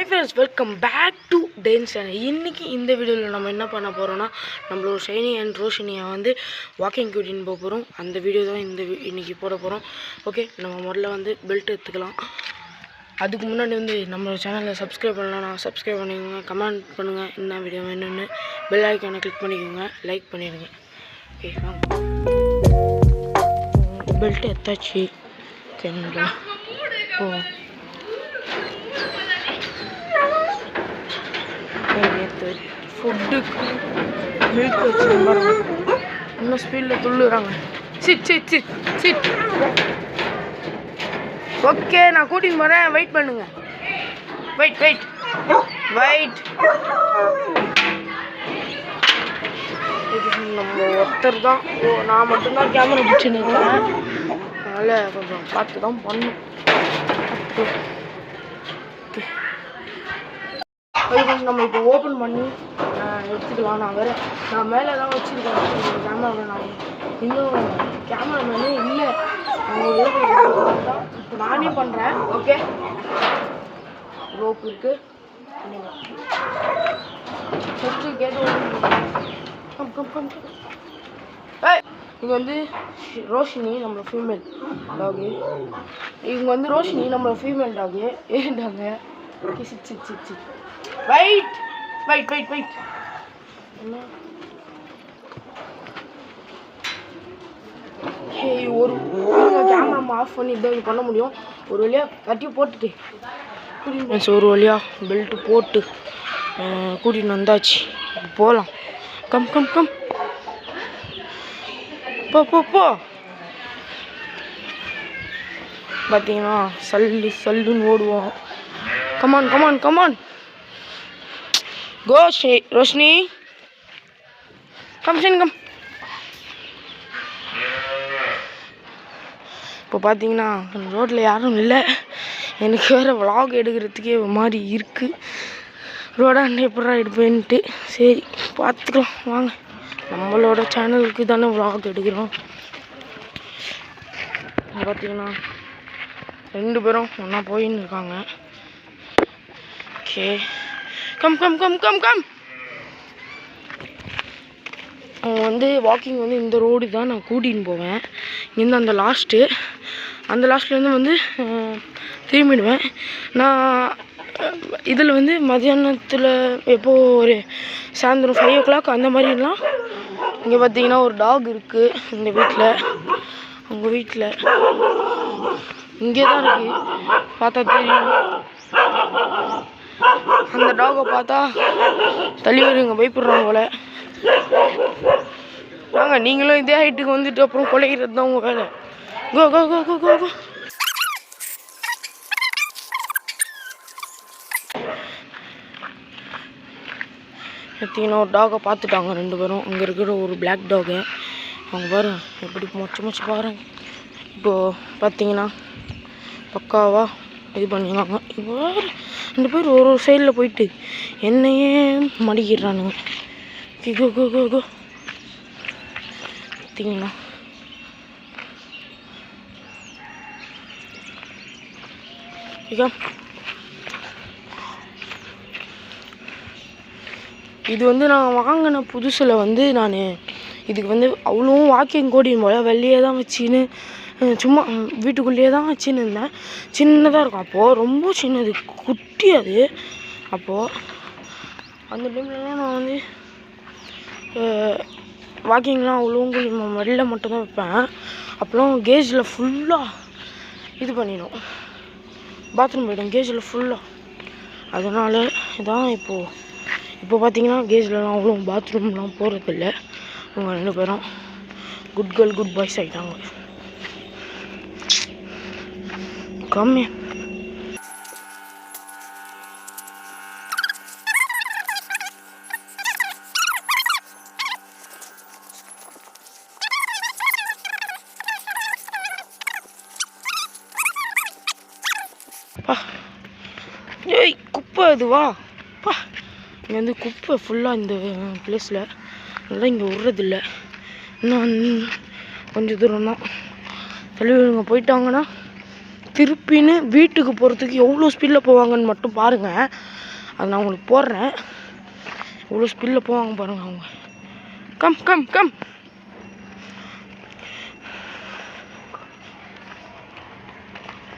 Hi friends, welcome back to Dane channel. இன்னைக்கு இந்த வீடியோவில் நம்ம என்ன பண்ண போகிறோம்னா நம்மளோட ஷைனி அண்ட் ரோஷினியை வந்து வாக்கிங் கூட்டின்னு போக போகிறோம். அந்த வீடியோ தான் இன்னைக்கு போட போகிறோம். ஓகே, நம்ம முதல்ல வந்து பெல்ட் எடுத்துக்கலாம். அதுக்கு முன்னாடி வந்து நம்ம சேனலை சப்ஸ்கிரைப் பண்ணலாம், சப்ஸ்கிரைப் பண்ணிக்கோங்க, கமெண்ட் பண்ணுங்கள் என்ன வீடியோ வேணும்னு, பெல் ஐக்கானை கிளிக் பண்ணிக்கோங்க, லைக் பண்ணிடுங்க. ஓகே வாங்க, பெல்ட் எடுத்தாச்சு. ஓகே ஓ ஃபுட்டுக்கு மில்க் வச்சு பாருங்க, இன்னும் ஸ்பீடில் துள்ளுறாங்க. Sit sit sit sit. Okay, நான் கூட்டின்னு போகிறேன், வெயிட் பண்ணுங்க. Wait wait wait. நம்ம ஒருத்தர் தான், நான் மட்டும்தான் கேமரா பிடிச்சின்னு இருக்கேன், அதனால் கொஞ்சம் பார்த்து தான் பண்ணும். அது கொஞ்சம் நம்ம இப்போ ஓப்பன் பண்ணி எடுத்துக்கலாம். நான் மேலே தான் வச்சுருக்கேன் கேமரா. நான் இன்னும் கேமராமேனே இல்லை, இப்போ நானே பண்ணுறேன். ஓகே, ரோப் இருக்குது, இங்கே வந்து ரோஷினி நம்மளோட ஃபீமேல் டாகு. இவங்க வந்து ரோஷினி நம்மளோட ஃபீமேல் டாகு. ஏன்டாங்க sit sit sit sit. Wait wait wait wait. ஒரு கேமரா ஆஃப் பண்ணி இதை பண்ண முடியும். ஒரு வழியாக கட்டி போட்டுட்டு ஒரு வழியாக பெல்ட்டு போட்டு கூட்டின்னு வந்தாச்சு. போகலாம். கம் கம் கம், போ போ போ. பார்த்தீங்கன்னா சல்லுன்னு ஓடுவோம். கமான் கமான் கமான், கோ ரோஷினி, கம் ஷன் கம். இப்போ பார்த்தீங்கன்னா ரோட்டில் யாரும் இல்லை. எனக்கு வேறு vlog எடுக்கிறதுக்கே ஒரு மாதிரி இருக்குது. ரோடாண்ட எப்படா எடுப்பேன்ட்டு. சரி பார்த்துக்கலாம் வாங்க, நம்மளோட சேனலுக்கு தானே vlog எடுக்கிறோம். பார்த்தீங்கன்னா 2 பேரும் ஒன்றா போயின்னு இருக்காங்க. Okay, come come come come come. அவங்க வந்து வாக்கிங் வந்து இந்த ரோடு தான் நான் கூட்டின்னு போவேன். இங்கேருந்து அந்த லாஸ்ட்லேருந்து வந்து திரும்பிடுவேன். நான் இதில் வந்து மதியானத்தில் எப்போது ஒரு சாயந்தரம் 5 o'clock அந்த மாதிரிலாம். இங்கே பார்த்தீங்கன்னா ஒரு டாக் இருக்குது இந்த வீட்டில். உங்கள் வீட்டில் இங்கே தான் இருக்குது, பார்த்தா தெரியும். அந்த டாகை பார்த்தா தலைவருங்க பயப்படுறாங்க போல. வாங்க, நீங்களும் இதே ஹைட்டுக்கு வந்துட்டு அப்புறம் கொலைகிறது தான் உங்கள் வேலை. கோ கோ கோ கோ கோ கோ. பார்த்தீங்கன்னா ஒரு டாகை பார்த்துட்டாங்க 2 பேரும். அங்கே இருக்கிற ஒரு பிளாக் டாகு. அவங்க பாருங்க எப்படி மொச்சு பாருங்க. இப்போது பார்த்தீங்கன்னா பக்காவாக இது பண்ணிடுவாங்க. இப்போ 2 பேர் ஒரு சைடில் போயிட்டு என்னையே மடிக்கிறானுங்க. கோ கோ கோ கோ. பார்த்தீங்கன்னா இது வந்து நான் வாங்கின புதுசில் வந்து நான் இதுக்கு வந்து அவ்வளோ வாக்கிங் கூட்டின்னு போல வெளியே தான் வச்சுன்னு சும்மா வீட்டுக்குள்ளேயே தான் வச்சுன்னு இருந்தேன். சின்னதாக இருக்கும் அப்போது, ரொம்ப சின்னது, குட்டி அது. அப்போது அந்த டைம்லலாம் நான் வந்து வாக்கிங்லாம் அவ்வளோ வெளில மட்டும்தான் வைப்பேன். அப்புறம் கேஜில் ஃபுல்லாக இது பண்ணிடும், பாத்ரூம் போய்டும் கேஜில் ஃபுல்லாக. அதனால் தான் இப்போ பார்த்தீங்கன்னா கேஜ்லலாம் அவ்வளோ பாத்ரூம்லாம் போகிறதில்ல. அவங்க 2 பேரும் குட் கேர்ள் குட் பாய்ஸ் ஆகிட்டாங்க. கம்மி ஏய் குப்பை அதுவா பா. இங்கே வந்து குப்பை ஃபுல்லாக இந்த பிளேஸில், அதெல்லாம் இங்கே விட்றதில்ல. இன்னும் கொஞ்சம் தூரம் தான். தலைவருங்க போயிட்டாங்கன்னா திருப்பின்னு வீட்டுக்கு போகிறதுக்கு எவ்வளோ ஸ்பீடில் போவாங்கன்னு மட்டும் பாருங்கள். அதை நான் உங்களுக்கு போடுறேன். எவ்வளோ ஸ்பீடில் போவாங்க பாருங்கள் அவங்க. Come come come.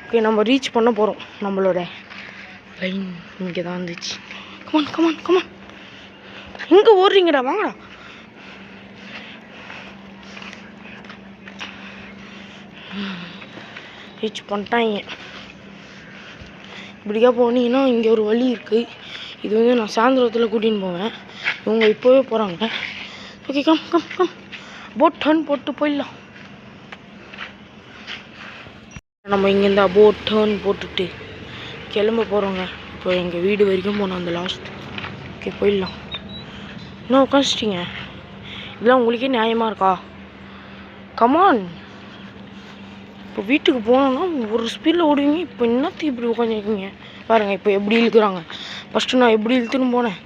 ஓகே, நம்ம ரீச் பண்ண போகிறோம். நம்மளோட லைன் இங்கே தான் வந்துச்சு. Come on come on come on. எங்கே ஓடுறீங்கடா, வாங்கடா. ரீச் பண்ணிட்டாங்க. இப்படிக்கா போனீங்கன்னா இங்கே ஒரு வழி இருக்குது. இது வந்து நான் சாயந்தரத்தில் கூட்டின்னு போவேன். இவங்க இப்போவே போகிறாங்க. Okay, come come come. Boat turn போட்டு போயிடலாம். நம்ம இங்கேருந்து போட் டர்ன் போட்டுட்டு கிளம்ப போகிறோங்க. இப்போ எங்கள் வீடு வரைக்கும் போனோம் அந்த லாஸ்ட். ஓகே, போயிடலாம். இன்னும் உட்காந்துச்சிட்டிங்க. இதெல்லாம் உங்களுக்கே நியாயமாக இருக்கா? கமான். இப்போ வீட்டுக்கு போனோன்னா ஒரு ஸ்பீடில் ஓடுவீங்க. இப்போ என்னத்துக்கு இப்படி உட்காந்துருக்கீங்க பாருங்கள். இப்போ எப்படி இழுக்கிறாங்க. ஃபஸ்ட்டு நான் எப்படி இழுத்துன்னு போனேன்,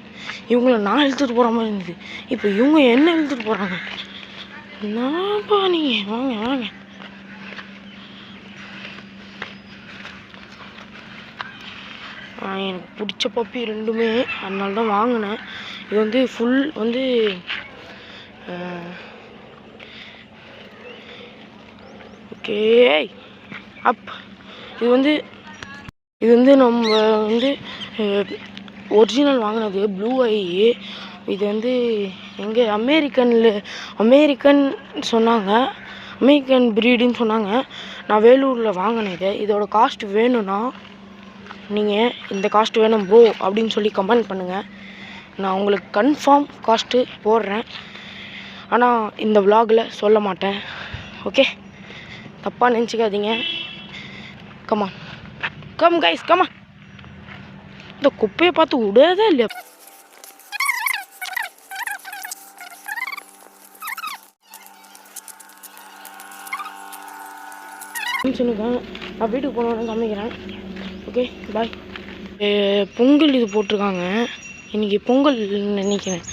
இவங்கள நான் இழுத்துட்டு போகிற மாதிரி இருந்தது. இப்போ இவங்க என்ன இழுத்துட்டு போகிறாங்க. என்னப்பா நீங்கள், வாங்க வாங்க. எனக்கு பிடிச்ச பப்பி ரெண்டுமே, அதனால தான் வாங்கினேன். இது வந்து ஃபுல் வந்து ஓகே அப். இது வந்து நம்ம வந்து ஒரிஜினல் வாங்கினது ப்ளூ ஐ. இது வந்து எங்கே அமெரிக்கன் சொன்னாங்க, அமெரிக்கன் ப்ரீடுன்னு சொன்னாங்க. நான் வேலூரில் வாங்கினது. இதோட காஸ்ட் வேணும்னா நீங்கள் இந்த காஸ்ட் வேணும் ப்ரோ அப்படின்னு சொல்லி கமெண்ட் பண்ணுங்கள். நான் உங்களுக்கு கன்ஃபார்ம் காஸ்ட்டு போடுறேன். ஆனால் இந்த விலாகில் சொல்ல மாட்டேன். ஓகே, தப்பாக நினச்சிக்காதீங்க. Come on come guys, come on. இந்த குப்பையை பார்த்து விடாதே இல்லையா. நான் வீட்டுக்கு போனோன்னு காமிக்கிறேன். Okay bye. பொங்கல் இது போட்டிருக்காங்க. இன்றைக்கி பொங்கல் நினைக்கிறேன்.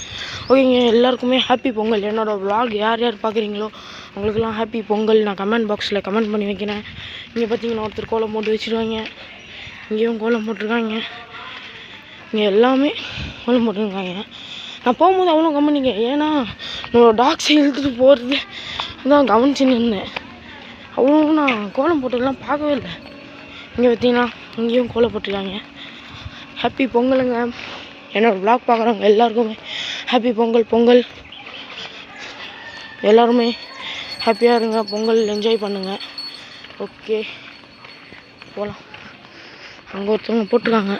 ஓகேங்க, எல்லாருக்குமே ஹாப்பி பொங்கல். என்னோடய விலாக் யார் யார் பார்க்குறீங்களோ அவங்களுக்கெல்லாம் ஹாப்பி பொங்கல். நான் கமெண்ட் பாக்ஸில் கமெண்ட் பண்ணி வைக்கிறேன். இங்கே பார்த்தீங்கன்னா ஒருத்தர் கோலம் போட்டு வச்சுருவாங்க. இங்கேயும் கோலம் போட்டிருக்காங்க. இங்கே எல்லாமே கோலம் போட்டிருக்காங்க. நான் போகும்போது அவ்வளோ கவனிங்க. ஏன்னா என்னோடய டாக்ஸை இழுத்துட்டு போகிறது தான் கவனிச்சுன்னு இருந்தேன். அவ்வளோ நான் கோலம் போட்டதெல்லாம் பார்க்கவே இல்லை. இங்கே பார்த்தீங்கன்னா இங்கேயும் கோலம் போட்டிருக்காங்க. ஹாப்பி பொங்கலுங்க. என்னோடய விலாக் பார்க்குறவங்க எல்லாருக்குமே ஹாப்பி பொங்கல். பொங்கல் எல்லாருமே ஹாப்பியாக இருங்க. பொங்கல் என்ஜாய் பண்ணுங்கள். ஓகே, போகலாம். அங்கே ஒருத்தவங்க போட்டிருக்காங்க.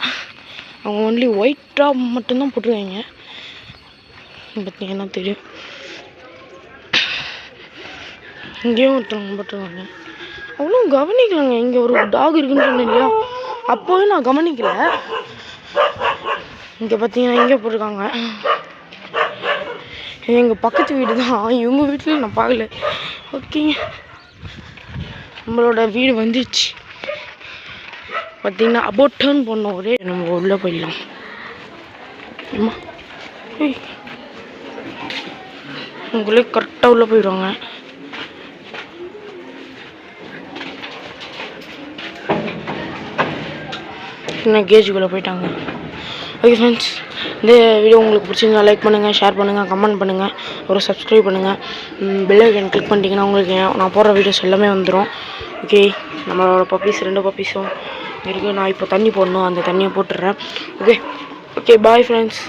அவங்க ஒன்லி ஒயிட் ட்ராப் மட்டும்தான் போட்டிருக்காங்க. பார்த்தீங்கன்னா தெரியும். இங்கேயும் ஒருத்தவங்க போட்டிருக்காங்க. அவ்வளோ கவனிக்கலாங்க. இங்கே ஒரு டாக் இருக்குன்னு சொன்னேன் இல்லையா, அப்போவே நான் கவனிக்கல. இங்கே பார்த்தீங்கன்னா இங்கே போட்டிருக்காங்க. எங்கள் பக்கத்து வீடு தான். இவங்க வீட்டில் நான் பார்க்கல. ஓகேங்க, நம்மளோட வீடு வந்துச்சு. பார்த்தீங்கன்னா அபோட் டர்ன் பண்ணோம். ஒரே நம்ம உள்ளே போயிடலாம். அம்மா உங்களே கரெக்டாக உள்ளே போயிடுவாங்க. இன்னும் கேஜுக்குள்ளே போயிட்டாங்க. ஓகே ஃப்ரெண்ட்ஸ், இந்த வீடியோ உங்களுக்கு பிடிச்சிருந்தா லைக் பண்ணுங்கள், ஷேர் பண்ணுங்கள், கமெண்ட் பண்ணுங்கள், ஒரு சப்ஸ்கிரைப் பண்ணுங்கள். பெல் ஐக்கன் கிளிக் பண்ணிட்டீங்கன்னா உங்களுக்கு நான் போடுற வீடியோஸ் எல்லாமே வந்துடும். ஓகே, நம்மளோட பப்பீஸ் 2 பப்பீஸும் இருக்குது. நான் இப்போ தண்ணி போடணும், அந்த தண்ணியை போட்டுடுறேன். Okay okay, bye friends.